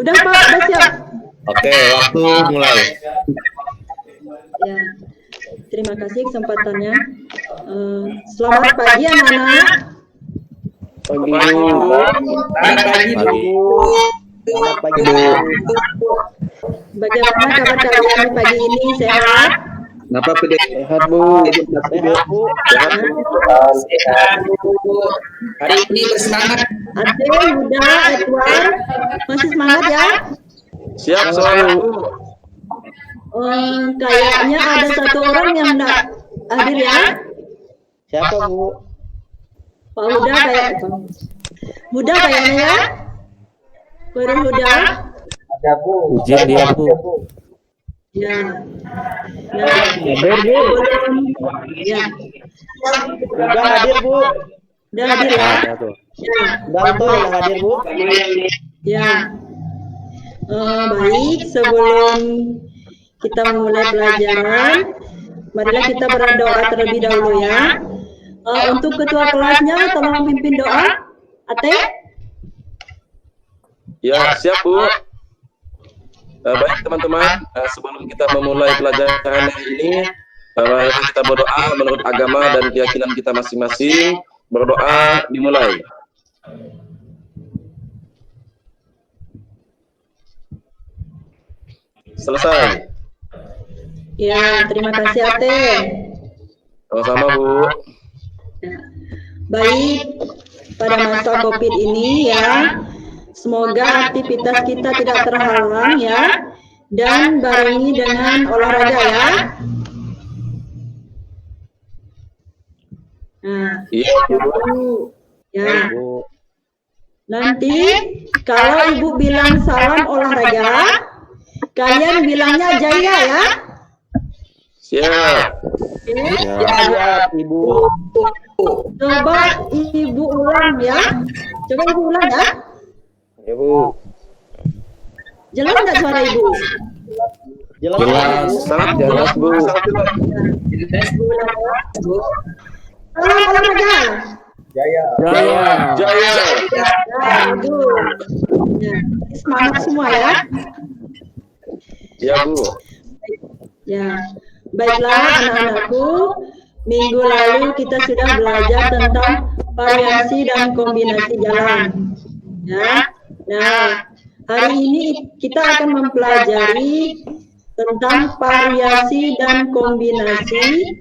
Udah Pak, udah siap. Oke, waktu mulai. Ya, terima kasih kesempatannya. Selamat pagi anak-anak. Pagi Bu. Selamat pagi, Bu. Selamat pagi Bu. Bagaimana kabar kalian di pagi ini? Sehat? Kenapa PD? Sehat Bu. Sehat Bu. Sehat, Bu. Hari ini bersemangat. Ade, Yuda, Edward, masih semangat ya? Siap, semangat, Bu. Kayaknya ada satu orang yang enggak hadir ya. Siapa Bu? Pak Huda Huda kayaknya ya. Baru Huda. Ada Bu. Ujian dia, Bu. Ya. Ya. Hadir Bu. Ya. Udah hadir Bu. Udah hadir ya. Ya. Danto yang hadir Bu. Ya. Baik, sebelum kita memulai pelajaran, marilah kita berdoa terlebih dahulu ya. Untuk ketua kelasnya, tolong pimpin doa. Ate? Ya, siap Bu. Baik teman-teman, sebelum kita memulai pelajaran hari ini, mari kita berdoa menurut agama dan keyakinan kita masing-masing. Berdoa dimulai. Selesai. Ya, terima kasih Ate. Sama-sama Bu. Ya. Baik, pada masa COVID ini ya, semoga aktivitas kita tidak terhalang ya, dan barengi dengan olahraga ya. Nah, Iya Bu. ya. Nanti kalau Ibu bilang salam olahraga, kalian bilangnya jaya ya. Siap. Oke. Siap Ibu. Coba Ibu ulang ya. Coba Ibu ulang ya. Ya Bu. Jelas nggak suara Ibu? Jelas. Sangat jelas Bu. Ibu ulang ya. Salam olahraga. Jaya. Jaya. Ya, bagus. Ya, semangat semua ya. Ya Bu. Ya, baiklah anak-anakku. Minggu lalu kita sudah belajar tentang variasi dan kombinasi jalan. Ya. Nah, hari ini kita akan mempelajari tentang variasi dan kombinasi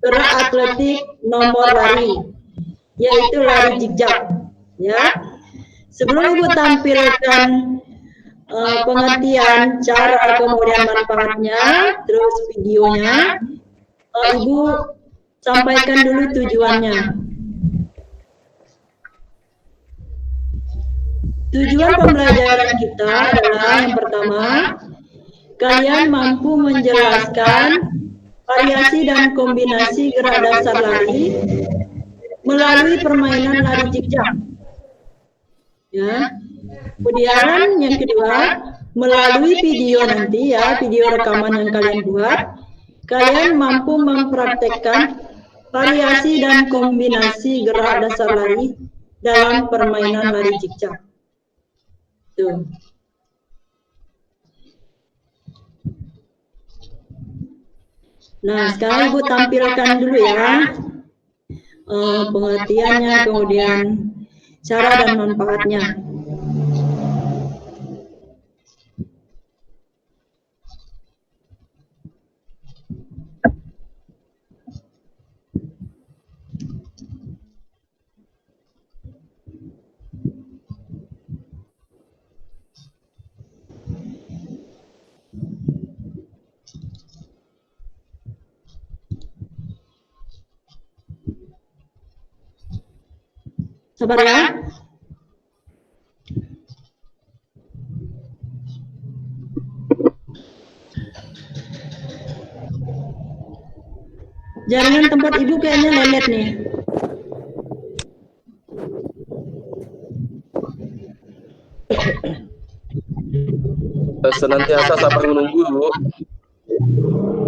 gerak atletik nomor lari, yaitu lari zigzag. Ya. Sebelum Ibu tampilkan pengertian cara kemudian manfaatnya, terus videonya, Ibu sampaikan dulu tujuannya. Tujuan pembelajaran kita adalah yang pertama, kalian mampu menjelaskan variasi dan kombinasi gerak dasar lari melalui permainan lari zigzag. Ya. Kemudian yang kedua, melalui video nanti ya, video rekaman yang kalian buat, kalian mampu mempraktekkan variasi dan kombinasi gerak dasar lari dalam permainan lari zigzag. Tuh. Nah, sekarang Ibu tampilkan dulu ya pengertiannya, kemudian cara dan manfaatnya. Sabar ya. Jaringan tempat Ibu kayaknya lelet nih. Senantiasa sabar menunggu Bu.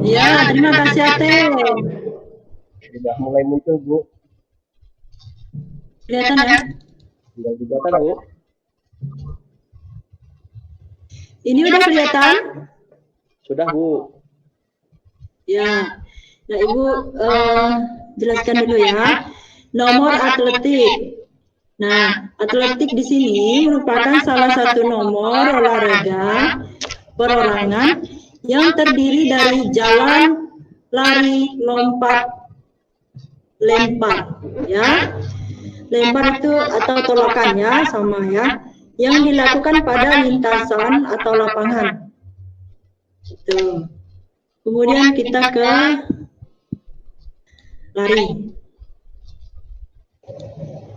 Ya, terima kasih Ate. Sudah mulai muncul Bu. Kelihatan ya? Tinggal jembatan Bu. Ini udah kelihatan? Sudah Bu. Ya. Nah, Ibu jelaskan dulu ya. Nomor atletik. Nah, atletik di sini merupakan salah satu nomor olahraga perorangan yang terdiri dari jalan, lari, lompat, lempar, ya. Lempar itu atau tolakan ya, sama ya. Yang dilakukan pada lintasan atau lapangan. Itu. Kemudian kita ke lari.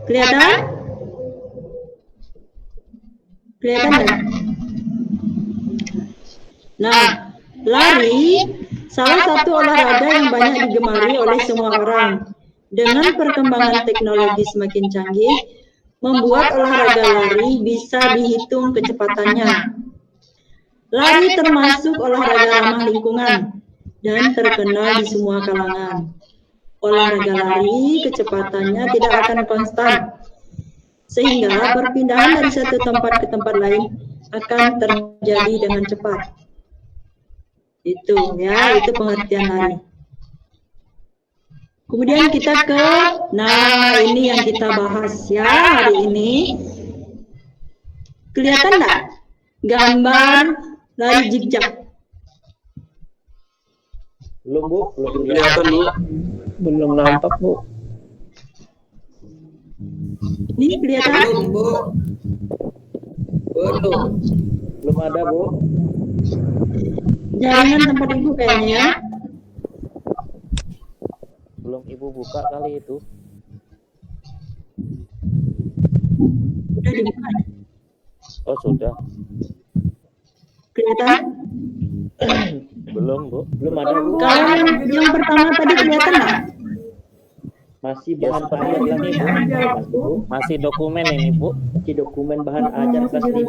Kelihatan? Kelihatan nggak? Nah, lari salah satu olahraga yang banyak digemari oleh semua orang. Dengan perkembangan teknologi semakin canggih, membuat olahraga lari bisa dihitung kecepatannya. Lari termasuk olahraga ramah lingkungan dan terkenal di semua kalangan. Olahraga lari kecepatannya tidak akan konstan, sehingga perpindahan dari satu tempat ke tempat lain akan terjadi dengan cepat. Itu ya, itu pengertian lari. Kemudian kita ke, nah ini yang kita bahas ya hari ini. Kelihatan nggak gambar lari zigzag? Belum Bu, belum Kelihatan Bu. Belum nampak Bu. Ini kelihatan? Belum ada Bu. Jaringan tempat Ibu kayaknya ya. Belum Ibu buka kali itu. Udah dibuka. Oh sudah. Kelihatan? Belum Bu. Belum ada Bu. Kalau yang pertama tadi kelihatan nggak? Masih bahan ajar lagi Bu. Masih dokumen ini Bu, Masih dokumen bahan ajar kelas 5.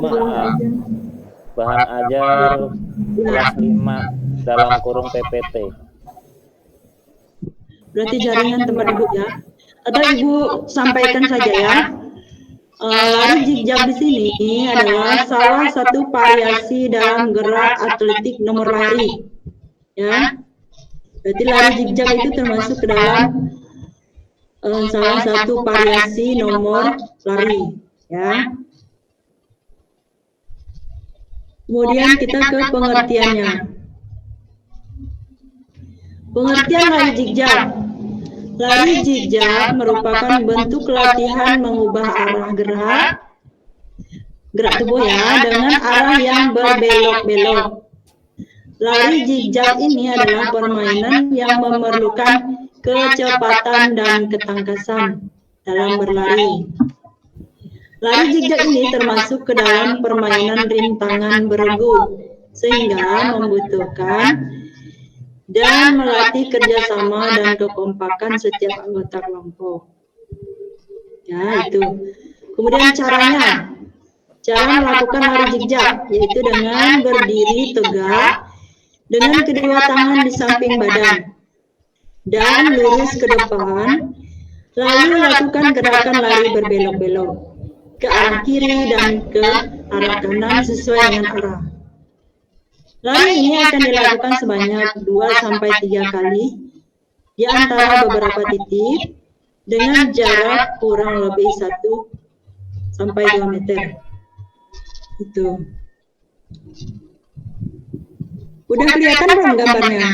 bahan ajar kelas 5 dalam kurung PPT. Berarti jaringan tempat Ibu ya. Atau Ibu sampaikan saja ya. Lari zigzag di sini adalah salah satu variasi dalam gerak atletik nomor lari. Ya. Berarti lari zigzag itu termasuk ke dalam salah satu variasi nomor lari, ya. Kemudian kita ke pengertiannya. Pengertian lari zigzag. Lari zigzag merupakan bentuk latihan mengubah arah gerak tubuh ya dengan arah yang berbelok-belok. Lari zigzag ini adalah permainan yang memerlukan kecepatan dan ketangkasan dalam berlari. Lari zigzag ini termasuk ke dalam permainan rintangan beregu, sehingga membutuhkan dan melatih kerjasama dan kekompakan setiap anggota kelompok. Ya, itu. Kemudian caranya. Cara melakukan lari zigzag, yaitu dengan berdiri tegak, dengan kedua tangan di samping badan, dan lurus ke depan, lalu lakukan gerakan lari berbelok-belok, ke arah kiri dan ke arah kanan sesuai dengan arah. Lari ini akan dilakukan sebanyak 2-3 kali di antara beberapa titik dengan jarak kurang lebih 1-2 meter. Itu. Udah kelihatan belum gambarnya?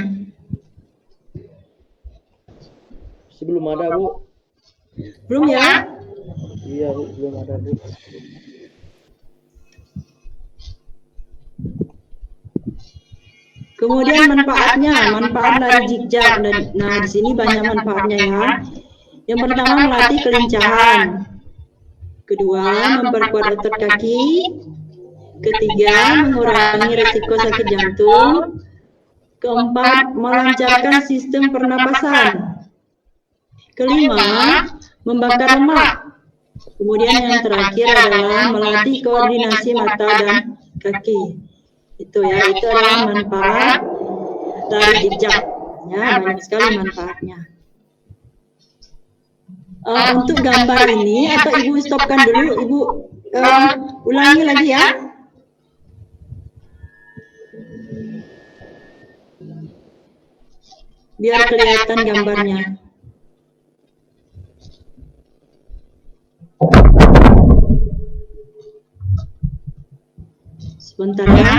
Masih belum ada Bu. Belum ya? Iya Bu, belum ada Bu. Kemudian manfaat lari zigzag. Nah, di sini banyak manfaatnya ya. Yang pertama melatih kelincahan. Kedua, memperkuat otot kaki. Ketiga, mengurangi risiko sakit jantung. Keempat, melancarkan sistem pernapasan. Kelima, membakar lemak. Kemudian yang terakhir adalah melatih koordinasi mata dan kaki. Itu ya, itu adalah manfaat lari zigzag. Ya, banyak sekali manfaatnya. untuk gambar ini, atau Ibu stopkan dulu, Ibu ulangi lagi ya. Biar kelihatan gambarnya. Sebentar ya.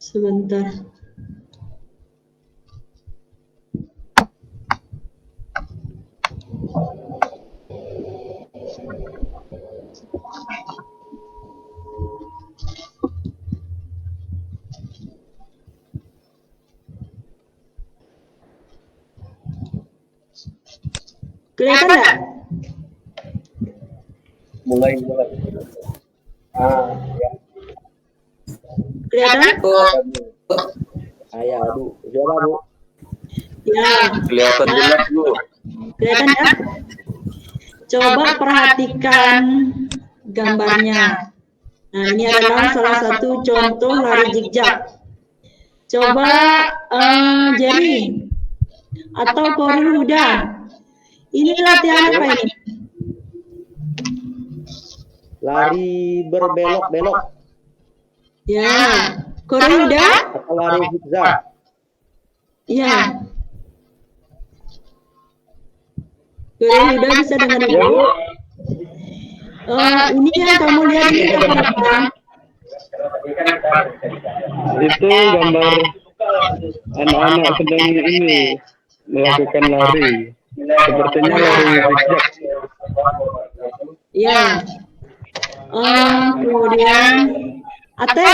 Sebentar. Kelihatan nggak? Mulai. Kelihatan? Ayah, Bu. Siapa, Bu? Ya. Kelihatan jelas, Bu. Kelihatan ya? Coba perhatikan gambarnya. Nah, ini adalah salah satu contoh lari zigzag. Coba Jerry atau Korul Huda. Ini latihan apa ini? Lari berbelok-belok Ya, Korul Huda? atau lari zigzag? Iya. Korul Huda bisa dengar Ibu? Ini yang kamu lihat ini apa? Itu gambar anak-anak sedang ini melakukan lari. Sepertinya lari zigzag. Ya. Kemudian Ate,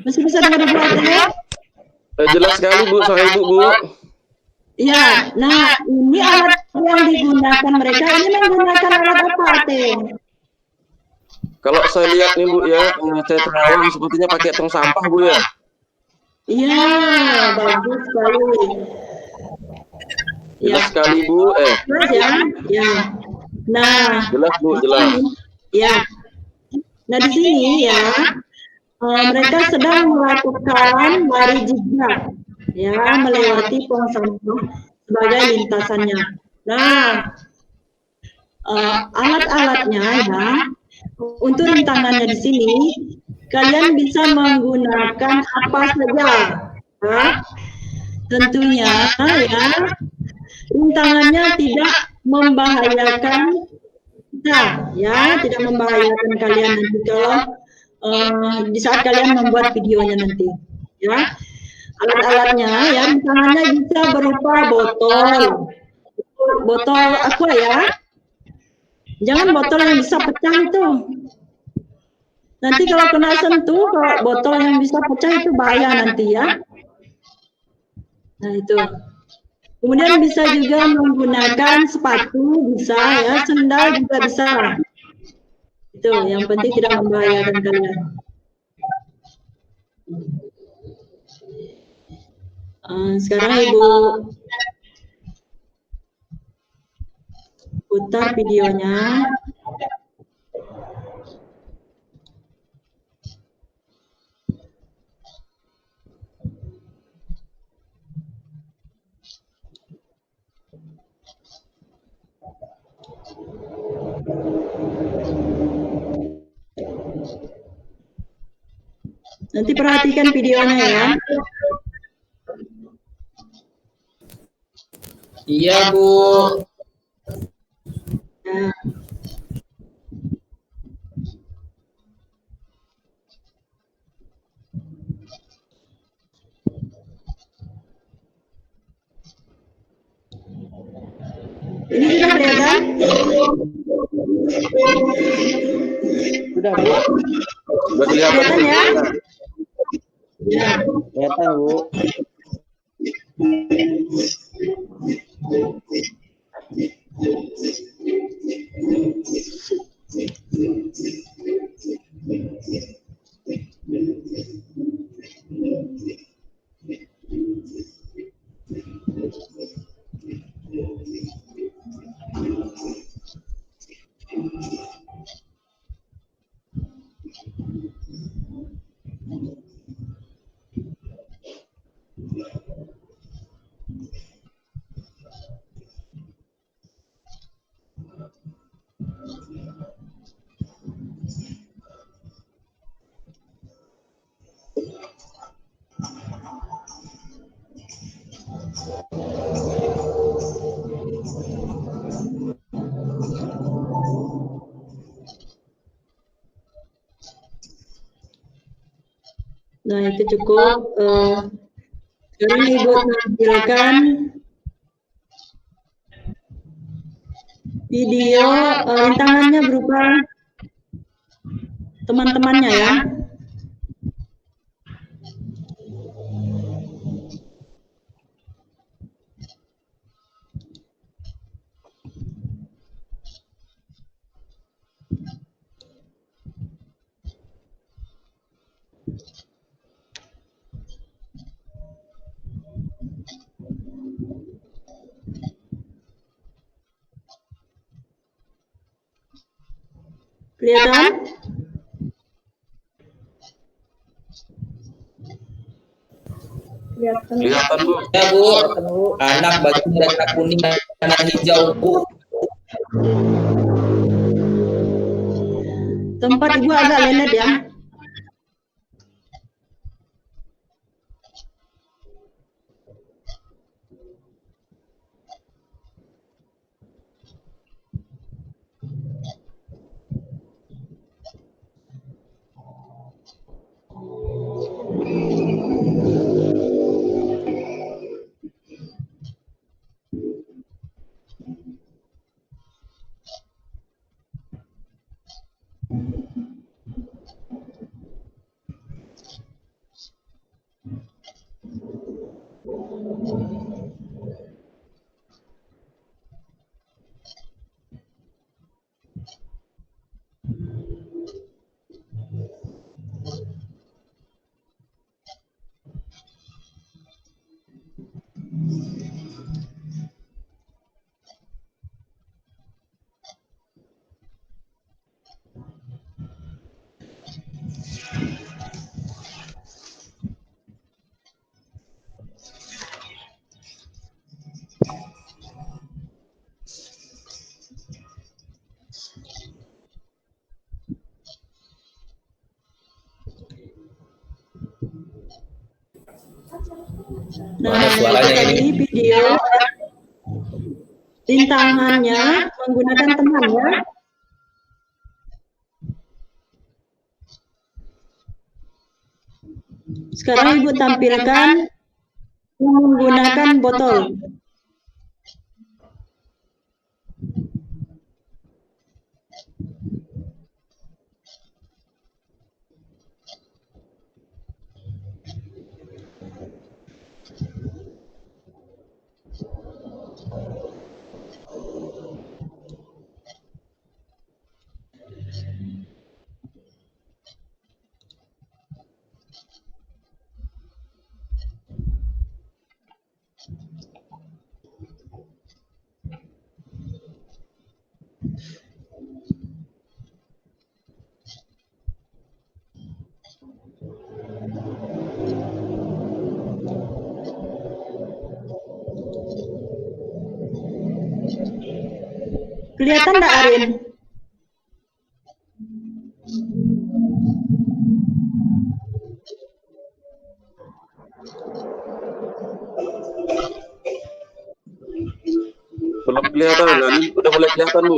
masih bisa dengar Ibu Ate? Jelas sekali, Bu. Suara Ibu, Bu. Ya, nah ini alat yang digunakan mereka ini menggunakan alat apa Ate? Kalau saya lihat nih, Bu, ya, saya terawang sepertinya pakai tong sampah, Bu, ya. Iya, bagus sekali. Jelas sekali, Bu. Jelas ya? Ya. Nah, Jelas, Bu, jelas. ya. Nah di sini ya, mereka sedang melakukan lari zigzag, ya, melewati tong sampah sebagai lintasannya. Nah, alat-alatnya ya, untuk rintangannya di sini, kalian bisa menggunakan apa saja, ya. Tentunya ya, rintangannya tidak membahayakan kita, ya, tidak membahayakan kalian nanti kalau di saat kalian membuat videonya nanti, ya. Alat-alatnya ya, rintangannya bisa berupa botol aqua ya. Jangan botol yang bisa pecah itu. Nanti kalau kena sentuh, kalau botol yang bisa pecah itu bahaya nanti ya. Nah itu. Kemudian bisa juga menggunakan sepatu, bisa ya, sendal juga bisa. Itu yang penting tidak membahayakan kalian. Sekarang Ibu putar videonya. Nanti perhatikan videonya ya. Iya, Bu. Nah. Ini sudah kelihatan? Sudah, Bu. Sudah kelihatan, Kelihatan Bu. ya? Ya. Kelihatan, Bu. Nah, itu cukup. Sekarang Ibu tampilkan video rintangannya berupa teman-temannya ya. Kelihatan? Kelihatan Bu. Ya Bu, anak baju mereka kuning dan hijau Bu. Tempat Ibu agak lelet ya. Nah, Mana suaranya tadi ini? video rintangannya menggunakan teman ya. Sekarang Ibu tampilkan menggunakan botol. Kelihatan nggak Arin? Belum kelihatan. Nah, ini udah mulai kelihatan Bu.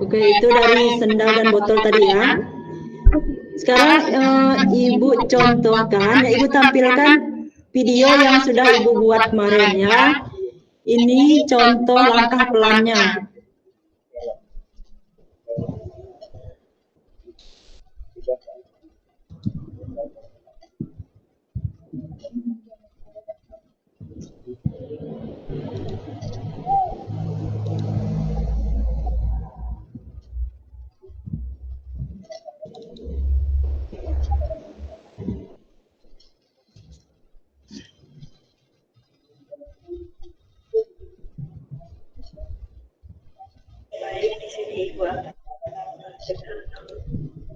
Oke, itu dari sendal dan botol tadi ya. Sekarang Ibu contohkan, ya Ibu tampilkan video yang sudah Ibu buat kemarin ya. Ini contoh langkah pelannya.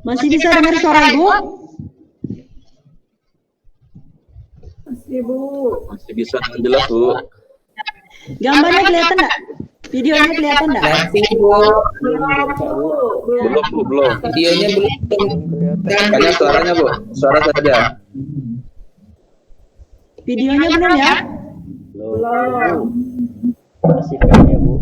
Masih bisa dengar suara Ibu? Masih bisa dengan jelas, Bu. Gambarnya kelihatan enggak? Videonya kelihatan enggak? Masih Bu. Belum, Bu, belum. Videonya belum. Hanya suaranya Bu. Suara saja. Videonya belum ya? Belum. Masih kayaknya, Bu.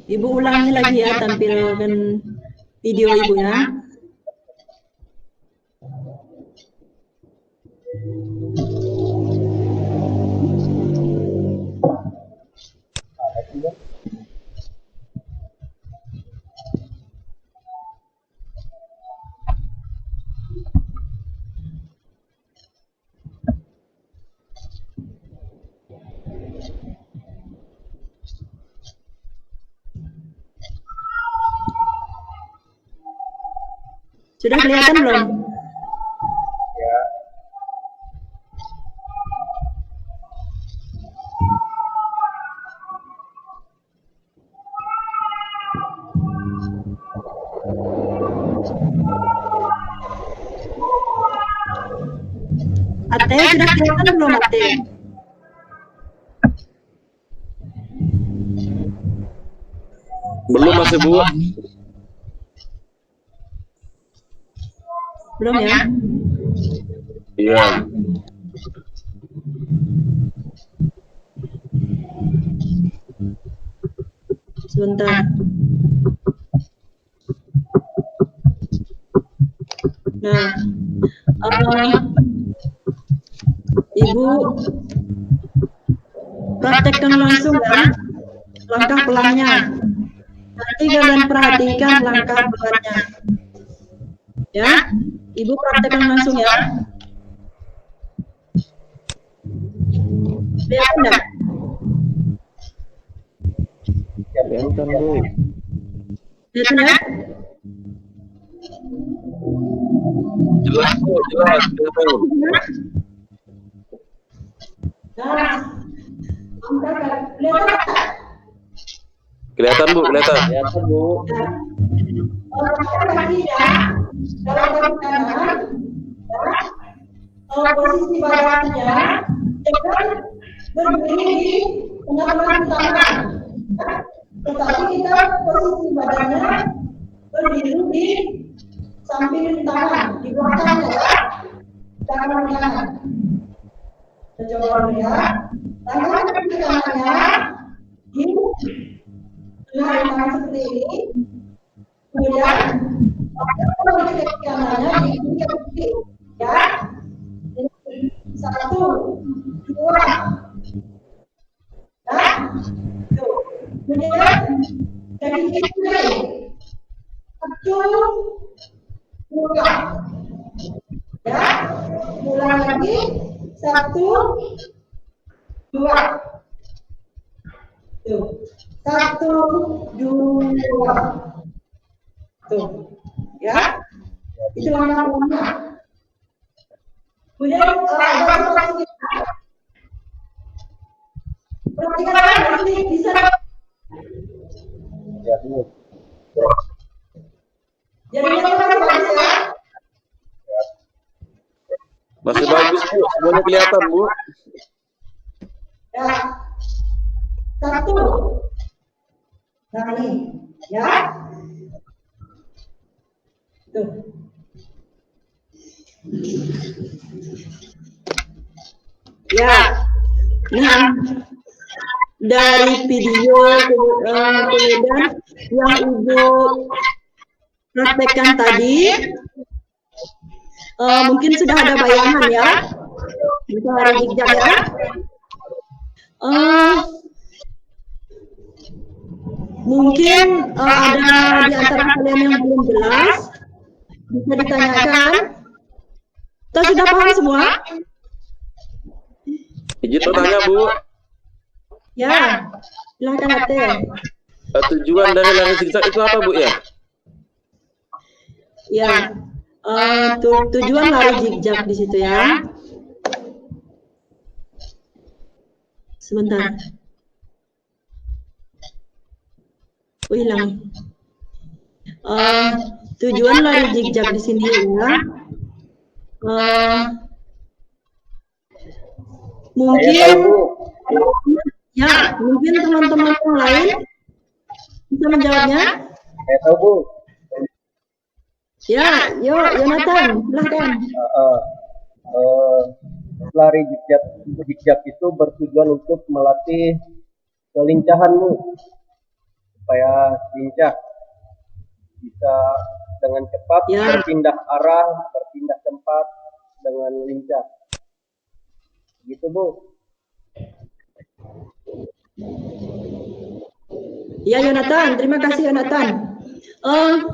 Ibu ulangi lagi ya tampilkan video Ibu ya. Sudah kelihatan belum? Ate, sudah kelihatan belum Ate? Belum, masih, Bu. Belum ya? Iya. Sebentar. Nah, Ibu praktekkan langsung ya langkah pelannya. Nanti kalian perhatikan langkah pelannya. Ya, Ibu praktekkan langsung ya. Lihat enggak? Kelihatan, Bu. Lihat enggak? Jelas, Bu, jelas. Kelihatan. Nah, lihat enggak? Kelihatan, Bu, kelihatan. Kelihatan, Bu. Kaki ya, kalau kaki kanan, posisi badannya jangan berdiri di tengah-tengah tangan. Tetapi kita posisi badannya berdiri di samping tangan, di belakangnya ya, tangan kanan. Kita coba lihat, tangan kaki kanannya di tengah tangan seperti ini. Kemudian kaki kanannya di kaki ya. Satu, dua, ya. Kemudian kaki kiri. Satu, dua, ya. Ulang lagi. Satu, dua. Tuh. Satu, dua. Tuh, ya, itu langkah-langkah. Kemudian perhatikan di sini bisa. Jadi masih bagus ya. Masih bagus, Bu. Semuanya kelihatan, Bu. Ya, satu. Nah ini, ya. Tuh. Ya. Nah. dari video kemudian yang Ibu praktekkan tadi, mungkin sudah ada bayangan ya, bisa lari zigzag ya. Mungkin ada di antara kalian yang belum jelas, bisa ditanyakan. Kita sudah paham semua? Izin bertanya, Bu. Ya, silakan Ate. Tujuan dari lari zigzag itu apa, Bu ya? Ya, tujuan lari zigzag di situ ya. Sebentar. Oh, hilang. Tujuan lari zigzag di sini ya. Mungkin ya, mungkin teman-teman yang lain bisa menjawabnya. Saya tahu, Bu. Ya, yuk Yonatan, silahkan. Lari zigzag itu bertujuan untuk melatih kelincahanmu supaya lincah, bisa dengan cepat berpindah arah, berpindah tempat dengan lincah. Gitu, Bu. Ya Yonatan, terima kasih Yonatan.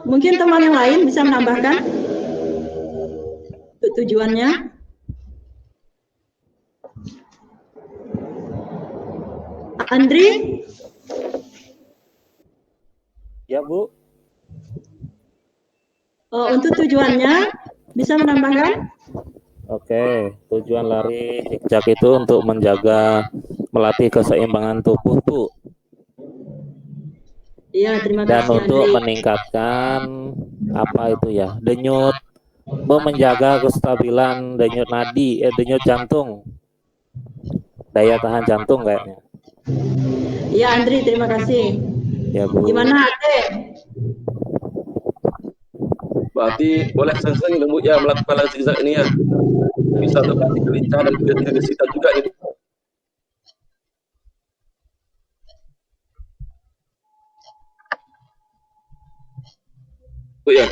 Mungkin teman yang lain bisa menambahkan tujuannya. Andri? Ya, Bu. Untuk tujuannya bisa menambahkan? Oke, tujuan lari zigzag itu untuk melatih keseimbangan tubuh, Bu. Iya, terima Dan kasih untuk Andri. meningkatkan denyut, menjaga kestabilan denyut nadi, denyut jantung, daya tahan jantung kayaknya. Iya Andri, terima kasih. Ya, Bu. Gimana Ate? Berarti boleh sering-sering Bu ya melakukan lari zigzag ini ya. Bisa untuk melatih kelincahan dan juga diri kita juga nih. Bu ya.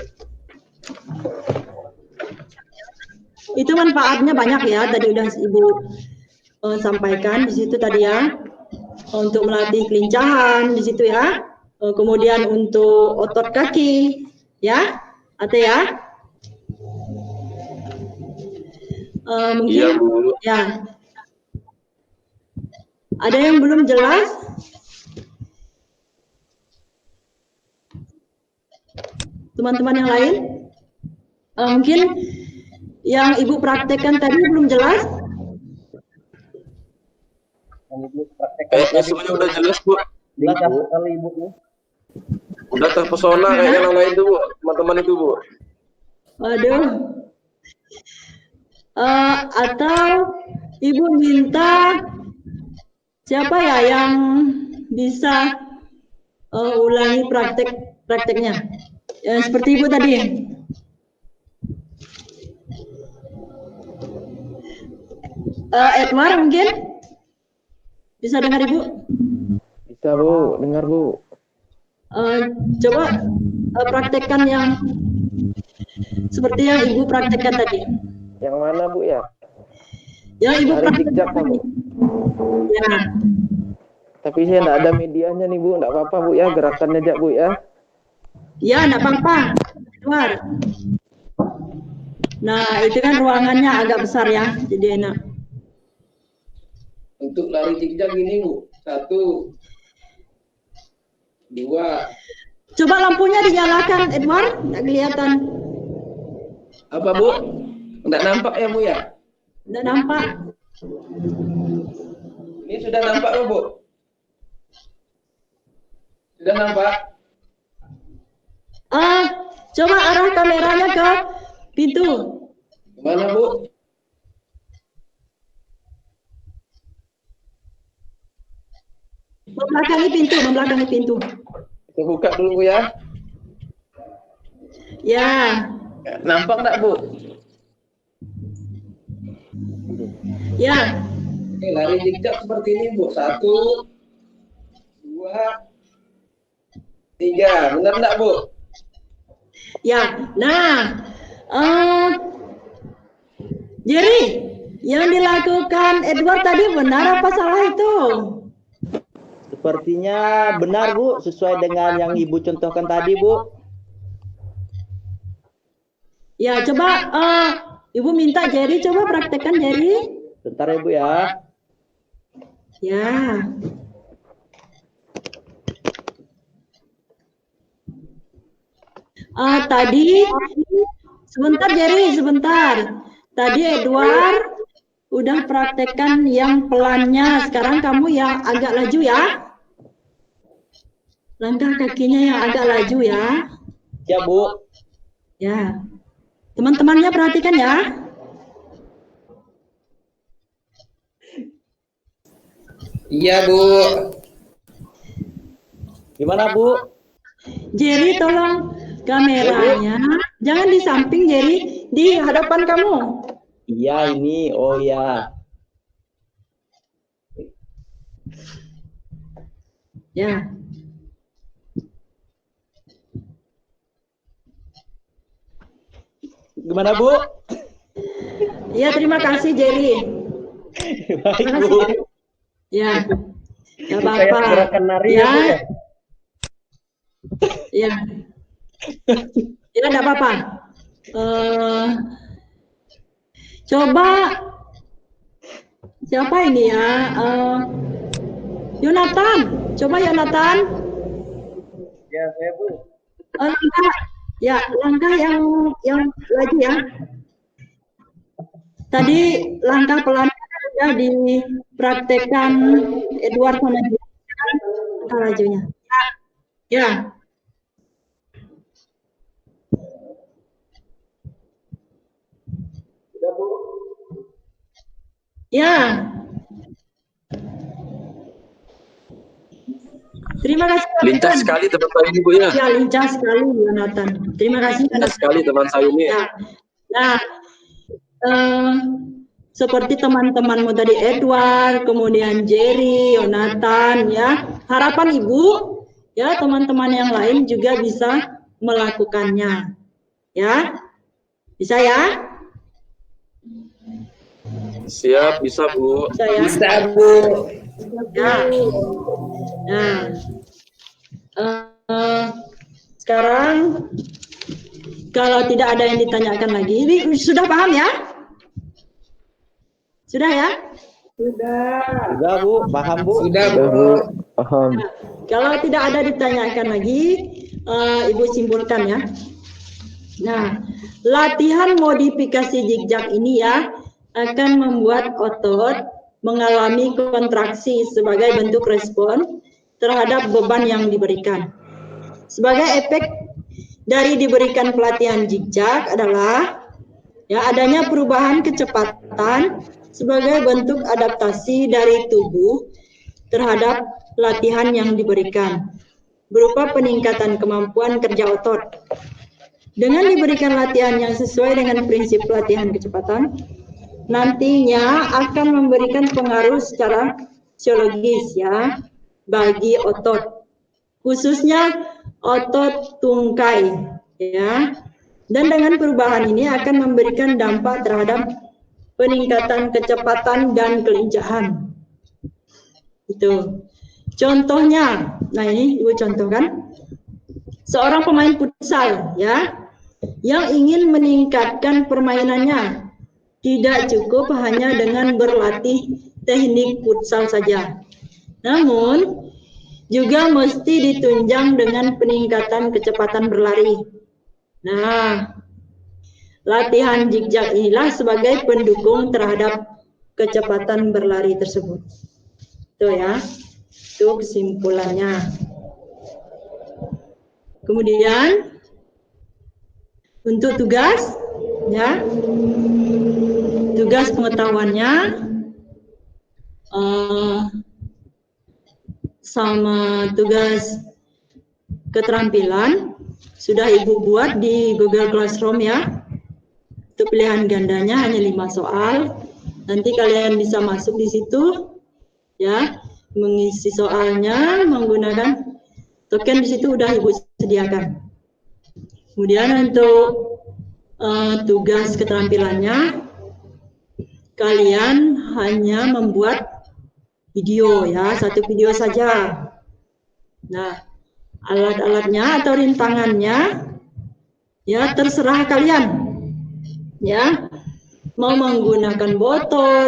Itu manfaatnya banyak ya, tadi udah Ibu sampaikan di situ tadi ya, untuk melatih kelincahan di situ ya, kemudian untuk otot kaki ya, Ate ya. Mungkin Iya, Bu. ya. Ada yang belum jelas? Teman-teman yang lain? Mungkin yang Ibu praktekkan tadi belum jelas? Semuanya udah jelas, Bu. Lincah sekali, Ibu. Udah terpesona kayaknya nona itu, Bu. Teman-teman itu, Bu. Waduh. Atau Ibu minta siapa ya yang bisa ulangi prakteknya? Seperti Ibu tadi. Edward mungkin bisa dengar Ibu? Bisa, Bu. Dengar, Bu. Coba praktekkan yang seperti yang Ibu praktekkan tadi. Yang mana, Bu ya? Yang Ibu Lari praktekkan zigzag, tadi. Bu. Ya. Tapi saya enggak ada medianya nih, Bu. Enggak apa-apa, Bu ya. Gerakannya aja, Bu ya. Ya, enggak apa-apa. Keluar. Nah, itu kan ruangannya agak besar ya, jadi enak. Untuk lari zigzag ini, Bu. 1, 2. Coba lampunya dinyalakan, Edward. Nggak kelihatan. Apa, Bu? Enggak nampak ya, Bu ya? Nggak nampak. Ini sudah nampak loh, Bu. Sudah nampak? Coba arah kameranya ke pintu. Mana, Bu? Membelakangi pintu. Kita buka dulu, Bu ya. Ya, Nampak enggak, Bu? ya. Oke, lari zigzag seperti ini, Bu. 1, 3. Benar enggak, Bu? Ya, nah, Jerry, yang dilakukan Edward tadi benar apa salah itu? Sepertinya benar, Bu, sesuai dengan yang Ibu contohkan tadi, Bu. Ya, coba Ibu minta Jerry coba praktekkan Jerry. Bentar ya, Bu ya. Ya. Tadi sebentar Jerry, sebentar. Tadi Edward udah praktekkan yang pelannya. Sekarang kamu yang agak laju ya. Langkah kakinya yang agak laju ya. Ya, Bu. Ya. Teman-temannya perhatikan ya. Iya, Bu. Gimana, Bu? Jerry tolong kameranya. Jangan di samping Jerry, di hadapan kamu. Iya, ini. Oh, ya. Ya. Gimana, Bu? Ya, terima kasih Jerry. Baik, Terima Bu. kasih. Ya. Ya, Itu kayak Bapak. gerakan nari ya, Bu ya. Ya. Ya, enggak apa-apa. Coba siapa ini ya? Yonatan. Coba Yonatan. Ya, saya, Bu. Langkah, ya, langkah yang lagi ya. Tadi langkah pelan sudah dipraktekkan Edward sama dia. Langkah lajunya. Ya. Sudah, Bu. Ya. Terima kasih. Lincah Yonatan. sekali teman saya ini, Bu ya. Ya, lincah sekali Yonatan. Terima kasih. Lincah sekali teman saya ini. Ya. Nah, seperti teman-temanmu tadi Edward, kemudian Jerry, Yonatan, ya. Harapan Ibu, ya teman-teman yang lain juga bisa melakukannya, ya. Bisa ya? Siap, bisa, Bu. Bisa ya? Bisa, Bu. Ya. Nah, sekarang kalau tidak ada yang ditanyakan lagi, ini sudah paham ya? Sudah ya? Sudah, Bu. Paham, Bu? Sudah, Bu. Paham. Kalau tidak ada ditanyakan lagi, Ibu simpulkan ya. Nah, latihan modifikasi zigzag ini ya akan membuat otot mengalami kontraksi sebagai bentuk respon terhadap beban yang diberikan. Sebagai efek dari diberikan pelatihan zigzag adalah ya adanya perubahan kecepatan sebagai bentuk adaptasi dari tubuh terhadap latihan yang diberikan berupa peningkatan kemampuan kerja otot. Dengan diberikan latihan yang sesuai dengan prinsip latihan kecepatan, nantinya akan memberikan pengaruh secara fisiologis ya bagi otot, khususnya otot tungkai ya. Dan dengan perubahan ini akan memberikan dampak terhadap peningkatan kecepatan dan kelincahan. Itu. Contohnya, nah ini Ibu contohkan. Seorang pemain futsal ya yang ingin meningkatkan permainannya, tidak cukup hanya dengan berlatih teknik futsal saja. Namun juga mesti ditunjang dengan peningkatan kecepatan berlari. Nah, latihan zigzag inilah sebagai pendukung terhadap kecepatan berlari tersebut. Itu ya, itu kesimpulannya. Kemudian untuk tugas, ya, tugas pengetahuannya sama tugas keterampilan sudah Ibu buat di Google Classroom ya. Itu pilihan gandanya hanya 5 soal. Nanti kalian bisa masuk di situ ya. mengisi soalnya menggunakan token di situ udah Ibu sediakan. Kemudian untuk tugas keterampilannya, kalian hanya membuat video ya, satu video saja. Nah, alat-alatnya atau rintangannya ya terserah kalian. Ya, mau menggunakan botol,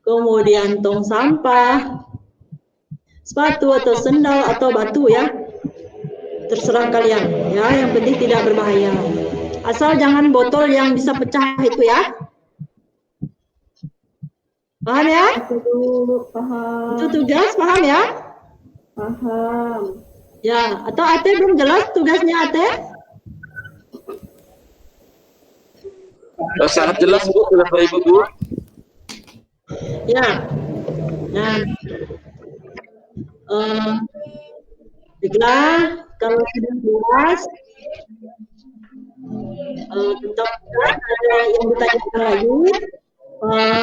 kemudian tong sampah, sepatu atau sendal atau batu ya. Terserah kalian ya, yang penting tidak berbahaya. Asal jangan botol yang bisa pecah itu ya. Paham ya? Paham. Itu tugas, paham ya? Paham. Ya, atau Ate belum jelas tugasnya Ate? Sangat jelas Bu, tugas dari Ibu Bu. Ya. Nah, baiklah, kalau sudah jelas, tetap ada yang ditanyakan lagi.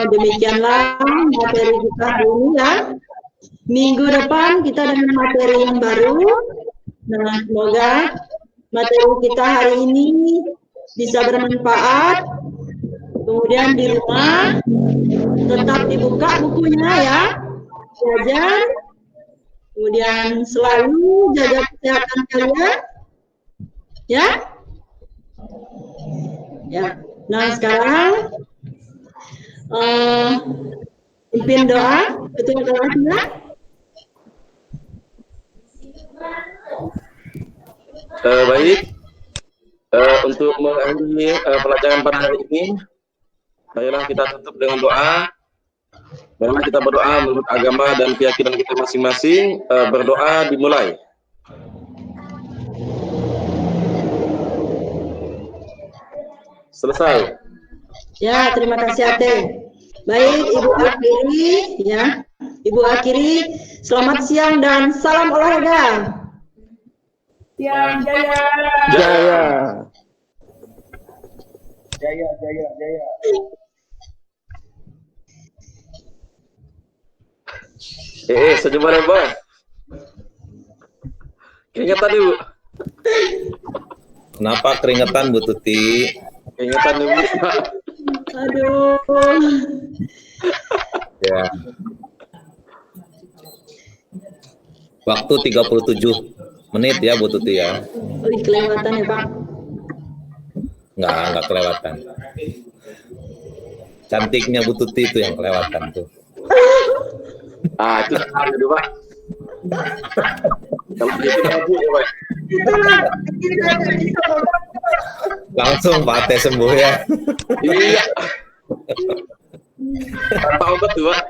Demikianlah materi kita hari ini ya. Minggu depan kita dengan materi yang baru. Nah, semoga materi kita hari ini bisa bermanfaat. Kemudian di rumah tetap dibuka bukunya ya, belajar. Kemudian selalu jaga kesehatan kalian, ya. Ya. Nah sekarang pimpin doa ketua kelasnya. Baik, untuk mengakhiri pelajaran pada hari ini, marilah kita tutup dengan doa. Marilah kita berdoa menurut agama dan keyakinan kita masing-masing. Berdoa dimulai. Selesai. Ya, terima kasih Ate. Baik, Ibu akhiri ya. Ibu akhiri, selamat siang dan salam olahraga. Siang jaya. Jaya. Jaya, jaya, jaya. Senyum bareng Bang. Keringetan Ibu. Kenapa keringetan Bu Tuti? Keringetan Ibu. Aduh. Ya. Waktu 37 menit ya Bu Tuti ya. Kelewatan ya Pak. Enggak kelewatan. Cantiknya Bu Tuti itu yang kelewatan tuh. Itu ada dua. Kalau itu lagi ya Pak. Langsung Pak Ate sembuh ya. Iya. Tanpa obat tuh Pak.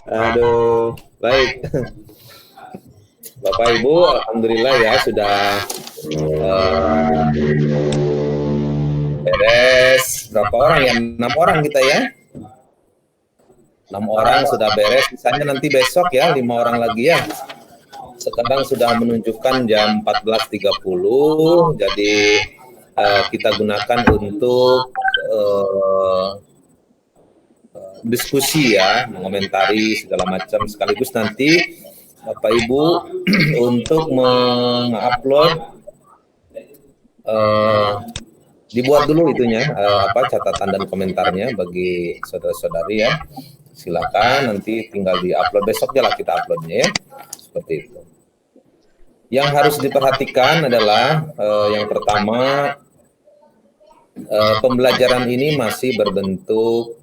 Aduh, baik. Bapak Ibu, alhamdulillah ya sudah beres. Berapa orang ya? 6 orang kita ya. 6 orang sudah beres. Misalnya nanti besok ya 5 orang lagi ya. Sekarang sudah menunjukkan jam 14.30. Jadi kita gunakan untuk diskusi ya, mengomentari segala macam, sekaligus nanti Bapak Ibu untuk mengupload, dibuat dulu itunya catatan dan komentarnya bagi saudara-saudari ya. Silakan nanti tinggal diupload, besok lah kita uploadnya ya, seperti itu. Yang harus diperhatikan adalah yang pertama, pembelajaran ini masih berbentuk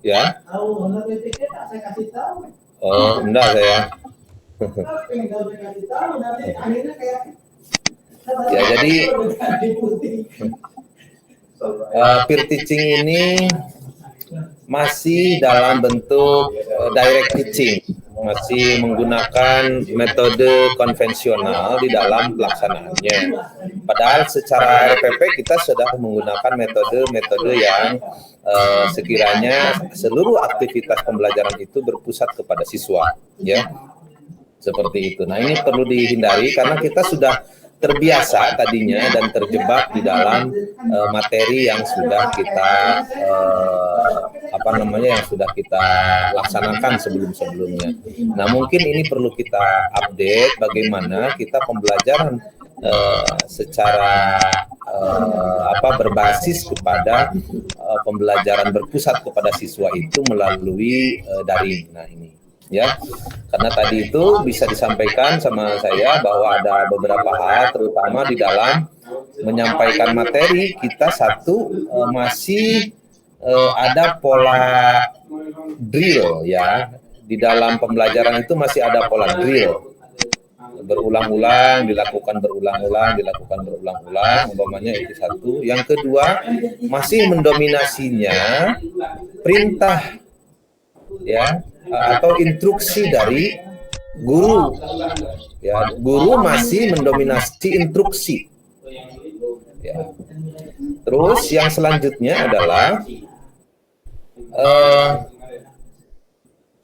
ya. Oh, enggak saya. Ya, jadi peer teaching ini masih dalam bentuk direct teaching, masih menggunakan metode konvensional di dalam pelaksanaannya. Padahal secara RPP kita sudah menggunakan metode-metode yang sekiranya seluruh aktivitas pembelajaran itu berpusat kepada siswa, ya, seperti itu. Nah, ini perlu dihindari karena kita sudah terbiasa tadinya dan terjebak di dalam materi yang sudah kita yang sudah kita laksanakan sebelum-sebelumnya. Nah, mungkin ini perlu kita update bagaimana kita pembelajaran secara berbasis kepada pembelajaran berpusat kepada siswa itu melalui daring. Nah, ini ya, karena tadi itu bisa disampaikan sama saya bahwa ada beberapa hal, terutama di dalam menyampaikan materi kita masih ada pola drill ya, di dalam pembelajaran itu masih ada pola drill berulang-ulang, dilakukan berulang-ulang, umpamanya itu satu. Yang kedua, masih mendominasinya perintah ya, atau instruksi dari guru ya, guru masih mendominasi instruksi ya. Terus yang selanjutnya adalah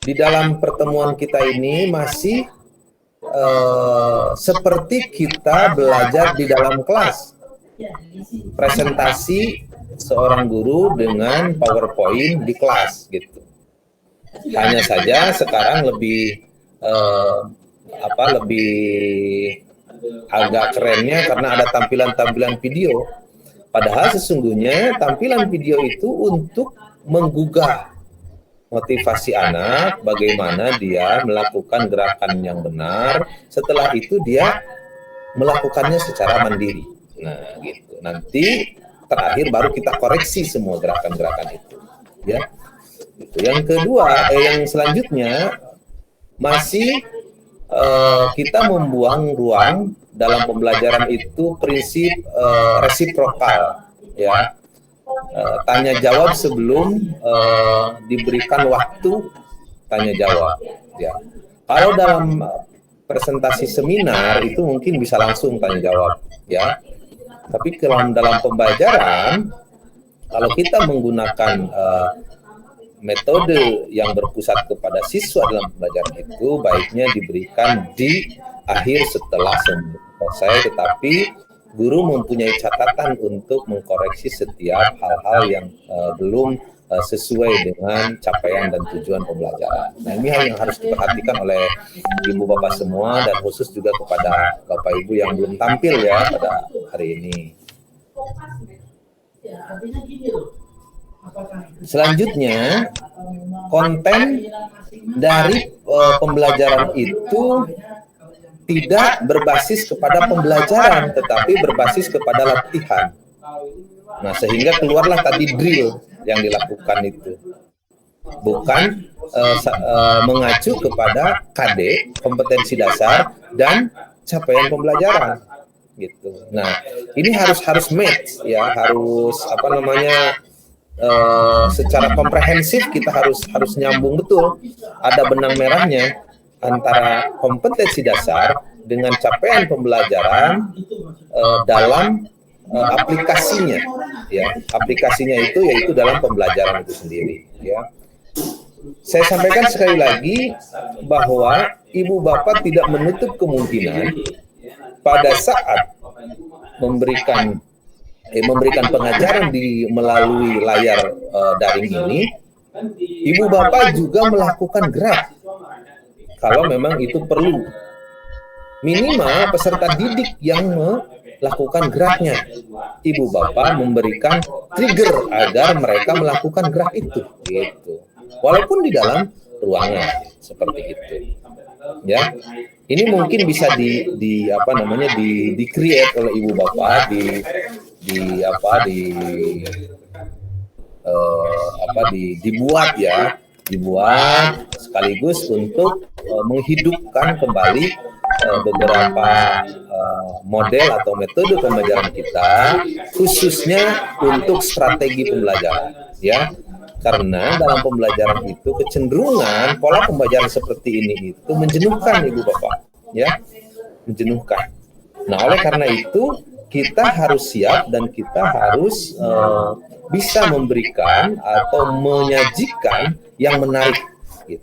di dalam pertemuan kita ini masih seperti kita belajar di dalam kelas, presentasi seorang guru dengan PowerPoint di kelas gitu. Hanya saja sekarang lebih agak kerennya karena ada tampilan-tampilan video. Padahal sesungguhnya tampilan video itu untuk menggugah motivasi anak, bagaimana dia melakukan gerakan yang benar, setelah itu dia melakukannya secara mandiri. Nah, gitu. Nanti terakhir baru kita koreksi semua gerakan-gerakan itu, ya. Yang kedua, yang selanjutnya masih kita membuang ruang dalam pembelajaran itu prinsip resiprokal, ya. Tanya jawab sebelum diberikan waktu tanya jawab, ya. Kalau dalam presentasi seminar itu mungkin bisa langsung tanya jawab, ya. Tapi dalam pembelajaran, kalau kita menggunakan metode yang berpusat kepada siswa dalam pembelajaran itu, baiknya diberikan di akhir setelah selesai, tetapi guru mempunyai catatan untuk mengkoreksi setiap hal-hal yang belum sesuai dengan capaian dan tujuan pembelajaran. Nah, ini hal yang harus diperhatikan oleh ibu bapak semua, dan khusus juga kepada bapak ibu yang belum tampil ya pada hari ini. Selanjutnya, konten dari pembelajaran itu tidak berbasis kepada pembelajaran, tetapi berbasis kepada latihan. Nah, sehingga keluarlah tadi drill yang dilakukan itu. Bukan mengacu kepada KD, kompetensi dasar, dan capaian pembelajaran. Gitu. Nah, ini harus match, ya, harus secara komprehensif kita harus nyambung betul. Ada benang merahnya antara kompetensi dasar dengan capaian pembelajaran dalam aplikasinya, ya. Aplikasinya itu yaitu dalam pembelajaran itu sendiri, ya. Saya sampaikan sekali lagi bahwa ibu bapak tidak menutup kemungkinan pada saat memberikan pengajaran melalui layar daring ini, ibu bapak juga melakukan gerak kalau memang itu perlu. Minimal peserta didik yang melakukan geraknya, ibu bapak memberikan trigger agar mereka melakukan gerak itu, gitu. Walaupun di dalam ruangan seperti itu, ya. Ini mungkin bisa di-create oleh ibu bapak, dibuat sekaligus untuk menghidupkan kembali beberapa model atau metode pembelajaran kita, khususnya untuk strategi pembelajaran, ya. Karena dalam pembelajaran itu kecenderungan pola pembelajaran seperti ini itu menjenuhkan ibu bapak, ya, menjenuhkan. Nah, oleh karena itu kita harus siap dan kita harus bisa memberikan atau menyajikan yang menarik, gitu.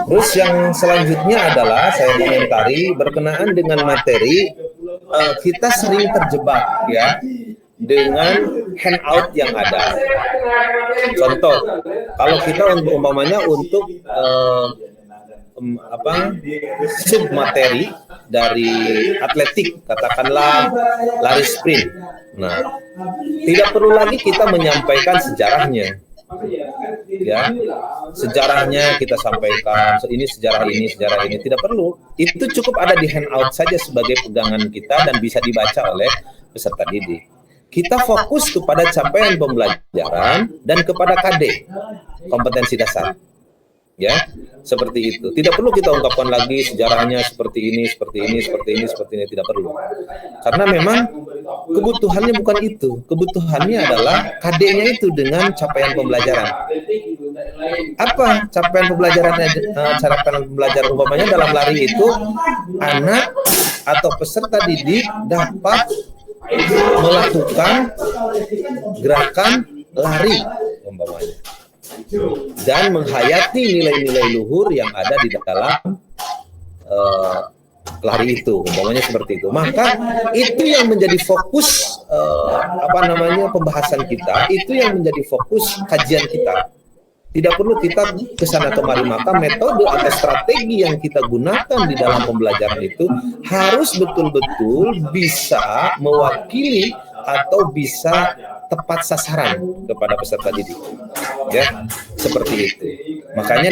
Terus yang selanjutnya adalah saya komentari berkenaan dengan materi, kita sering terjebak ya dengan handout yang ada. Contoh, kalau kita umpamanya untuk sub materi dari atletik, katakanlah lari sprint. Nah, tidak perlu lagi kita menyampaikan sejarahnya. Ya, sejarahnya kita sampaikan, ini sejarah ini tidak perlu. Itu cukup ada di handout saja sebagai pegangan kita dan bisa dibaca oleh peserta didik. Kita fokus kepada capaian pembelajaran dan kepada KD, kompetensi dasar. Ya, seperti itu. Tidak perlu kita ungkapkan lagi sejarahnya seperti ini, tidak perlu. Karena memang kebutuhannya bukan itu. Kebutuhannya adalah KD-nya itu dengan capaian pembelajaran. Apa capaian pembelajarannya? Capaian pembelajaran umpamanya dalam lari itu anak atau peserta didik dapat melakukan gerakan lari umpamanya dan menghayati nilai-nilai luhur yang ada di dalam lari itu, umpamanya seperti itu. Maka itu yang menjadi fokus pembahasan kita, itu yang menjadi fokus kajian kita. Tidak perlu kita kesana kemari, maka metode atau strategi yang kita gunakan di dalam pembelajaran itu harus betul-betul bisa mewakili atau bisa tepat sasaran kepada peserta didik, ya seperti itu. Makanya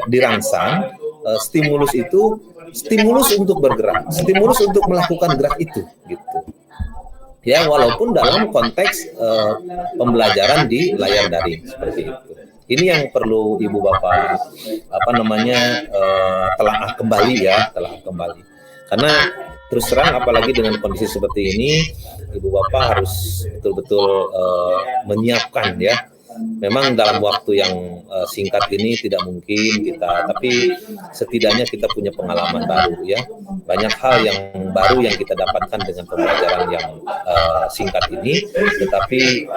dirangsang stimulus itu stimulus untuk bergerak, stimulus untuk melakukan gerak itu, gitu. Ya, walaupun dalam konteks pembelajaran di layar daring seperti itu. Ini yang perlu Ibu Bapak telaah kembali. Karena terus terang apalagi dengan kondisi seperti ini, Ibu Bapak harus betul-betul menyiapkan ya. Memang dalam waktu yang singkat ini tidak mungkin kita, tapi setidaknya kita punya pengalaman baru ya. Banyak hal yang baru yang kita dapatkan dengan pembelajaran yang singkat ini, tetapi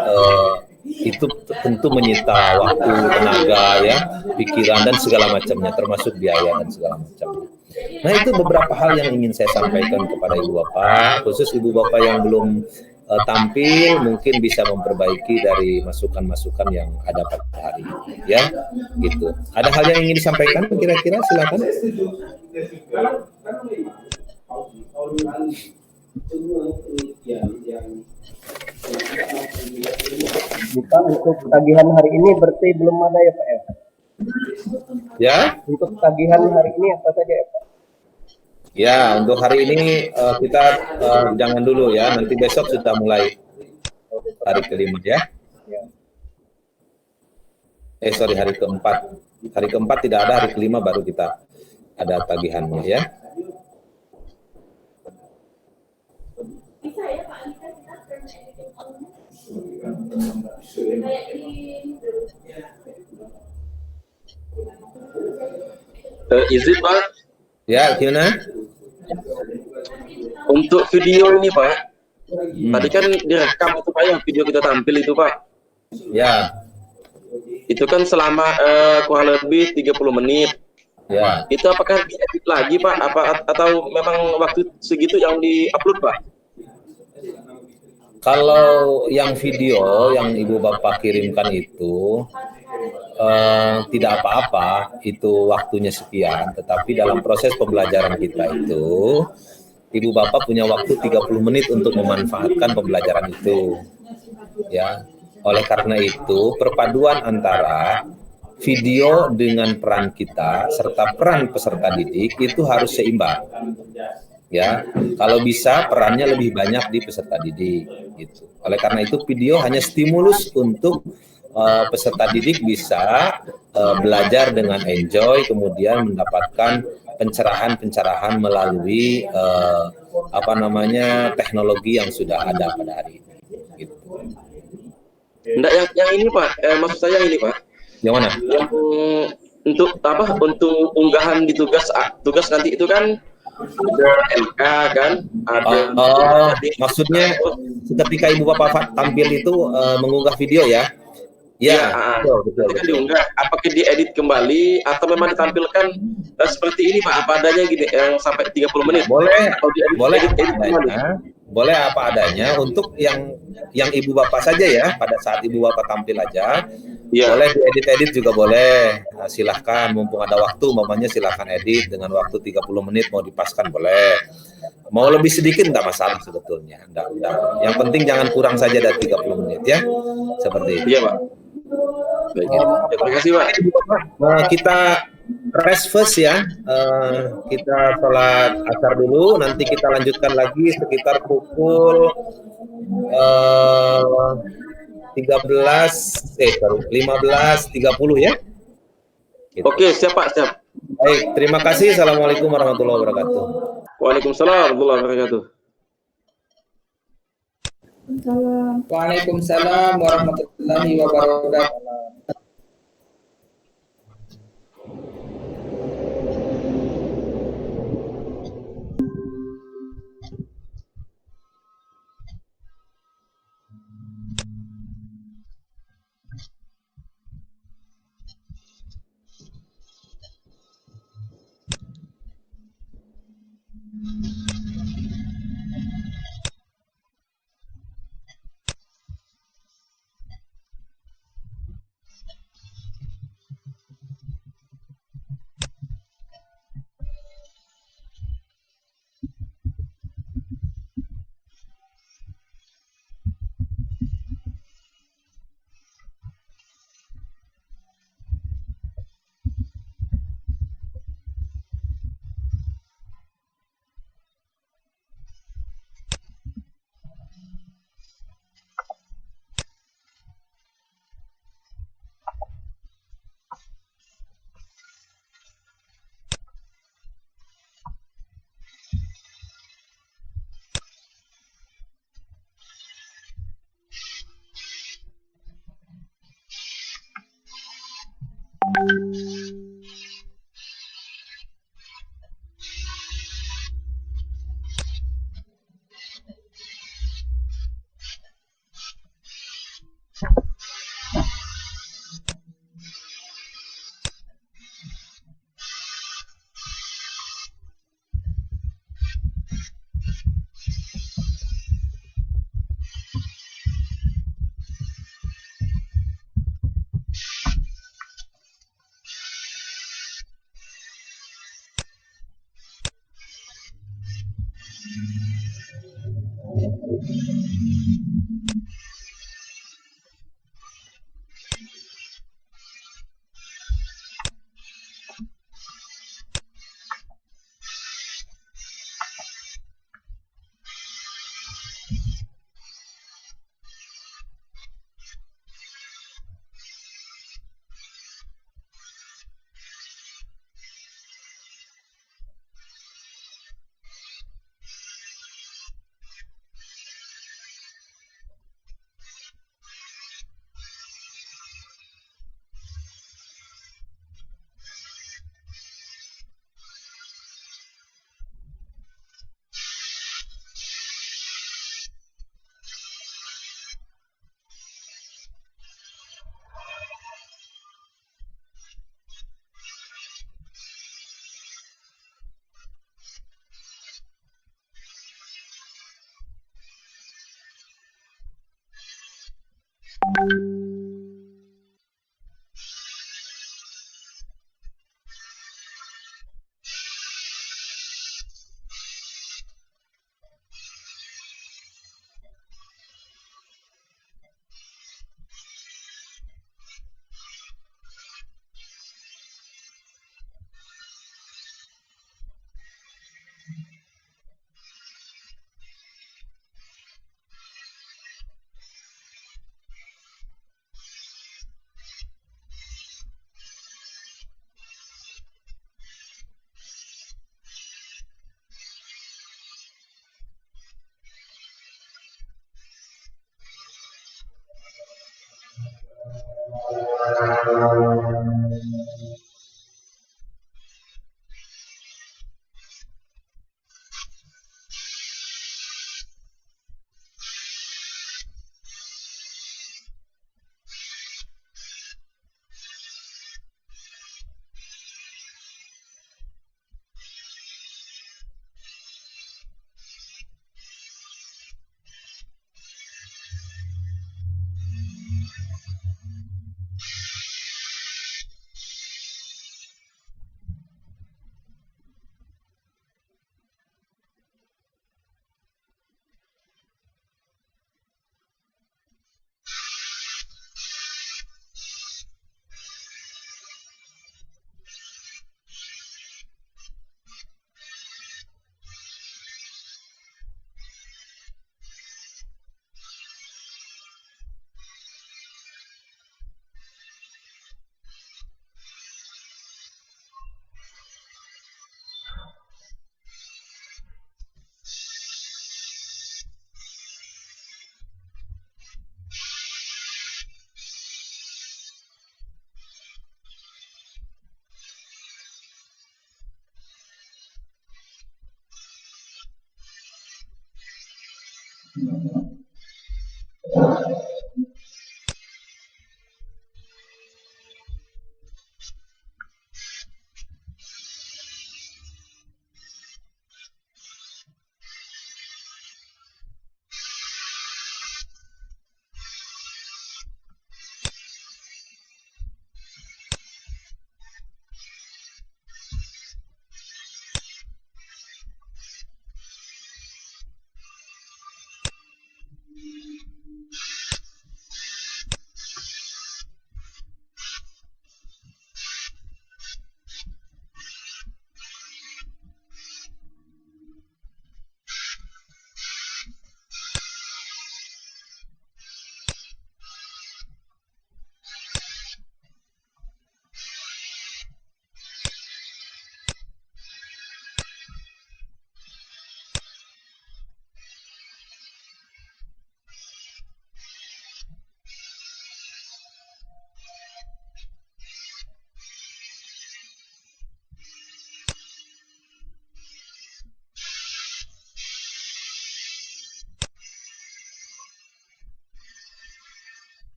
itu tentu menyita waktu, tenaga ya, pikiran dan segala macamnya, termasuk biaya dan segala macamnya. Nah, itu beberapa hal yang ingin saya sampaikan kepada Ibu Bapak, khusus Ibu Bapak yang belum tampil mungkin bisa memperbaiki dari masukan-masukan yang ada pada hari ini ya, gitu. Ada hal yang ingin disampaikan kira-kira, silakan. Bukan untuk tagihan hari ini berarti belum ada ya Pak ya? Ya. Untuk tagihan hari ini apa saja ya Pak? Ya, untuk hari ini kita jangan dulu ya, nanti besok sudah mulai hari kelima ya. Hari keempat. Hari keempat tidak ada, hari kelima baru kita ada tagihannya ya. Izin Pak. Ya, gimana? Untuk video ini Pak, tadi kan direkam itu Pak, yang video kita tampil itu Pak. Ya. Itu kan selama kurang lebih 30 menit. Ya. Itu apakah diedit lagi Pak? Atau memang waktu segitu yang di-upload Pak? Kalau yang video yang Ibu Bapak kirimkan itu tidak apa-apa, itu waktunya sekian, tetapi dalam proses pembelajaran kita itu Ibu Bapak punya waktu 30 menit untuk memanfaatkan pembelajaran itu. Ya. Oleh karena itu, perpaduan antara video dengan peran kita serta peran peserta didik itu harus seimbang. Ya, kalau bisa perannya lebih banyak di peserta didik gitu. Oleh karena itu video hanya stimulus untuk peserta didik bisa belajar dengan enjoy, kemudian mendapatkan pencerahan-pencerahan melalui teknologi yang sudah ada pada hari ini. Gitu. Enggak, yang ini Pak, maksud saya ini Pak. Yang mana? untuk apa? Untuk unggahan di tugas nanti itu kan ada MK kan, ada maksudnya ketika ibu bapak tampil itu mengunggah video ya? Ya, betul. Nanti kan diunggah. Apakah diedit kembali atau memang ditampilkan seperti ini Pak, apa adanya gini yang sampai 30 menit? Boleh, Atau diedit, boleh edit, apa edit kembali? adanya, boleh apa adanya untuk yang ibu bapak saja ya. Pada saat ibu bapak tampil aja, boleh diedit-edit juga boleh. Nah, silahkan, mumpung ada waktu, mamanya silahkan edit dengan waktu 30 menit mau dipaskan boleh. Mau lebih sedikit nggak masalah sebetulnya. Nggak. Yang penting jangan kurang saja dari 30 menit ya. Seperti itu. Iya Pak. Baik. Terima kasih Pak. Kita rest first ya. Kita sholat asar dulu. Nanti kita lanjutkan lagi sekitar pukul 15.30 ya. Gitu. Oke, siap Pak, siap. Baik, terima kasih. Assalamualaikum warahmatullahi wabarakatuh. Waalaikumsalam warahmatullahi wabarakatuh. Waalaikumsalam warahmatullahi wabarakatuh.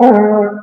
Thank you.